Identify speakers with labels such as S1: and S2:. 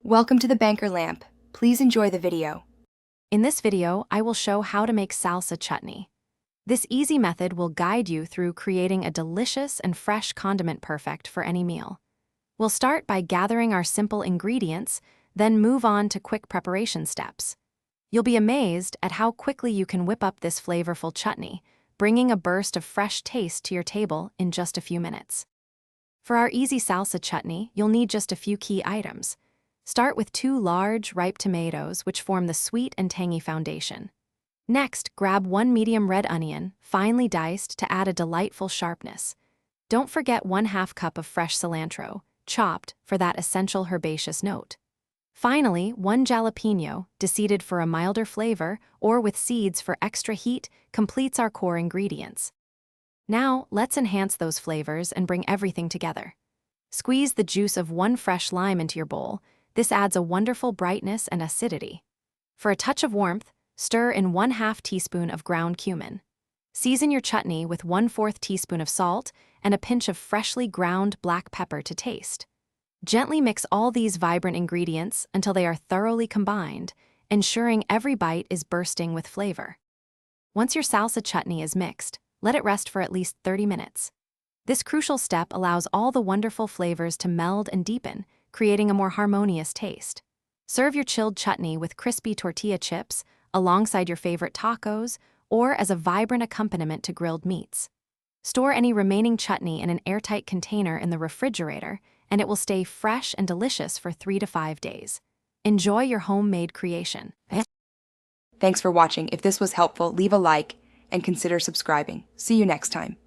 S1: Welcome to the Banker Lamp. Please enjoy the video.
S2: In this video, I will show how to make salsa chutney. This easy method will guide you through creating a delicious and fresh condiment perfect for any meal. We'll start by gathering our simple ingredients, then move on to quick preparation steps. You'll be amazed at how quickly you can whip up this flavorful chutney, bringing a burst of fresh taste to your table in just a few minutes. For our easy salsa chutney, you'll need just a few key items. Start with 2 large, ripe tomatoes, which form the sweet and tangy foundation. Next, grab 1 medium red onion, finely diced to add a delightful sharpness. Don't forget 1/2 cup of fresh cilantro, chopped, for that essential herbaceous note. Finally, 1 jalapeno, deseeded for a milder flavor or with seeds for extra heat, completes our core ingredients. Now, let's enhance those flavors and bring everything together. Squeeze the juice of 1 fresh lime into your bowl. This adds a wonderful brightness and acidity. For a touch of warmth, stir in 1/2 teaspoon of ground cumin. Season your chutney with 1/4 teaspoon of salt and a pinch of freshly ground black pepper to taste. Gently mix all these vibrant ingredients until they are thoroughly combined, ensuring every bite is bursting with flavor. Once your salsa chutney is mixed, let it rest for at least 30 minutes. This crucial step allows all the wonderful flavors to meld and deepen, creating a more harmonious taste. Serve your chilled chutney with crispy tortilla chips, alongside your favorite tacos, or as a vibrant accompaniment to grilled meats. Store any remaining chutney in an airtight container in the refrigerator, and it will stay fresh and delicious for 3 to 5 days. Enjoy your homemade creation.
S1: Thanks for watching. If this was helpful, leave a like and consider subscribing. See you next time.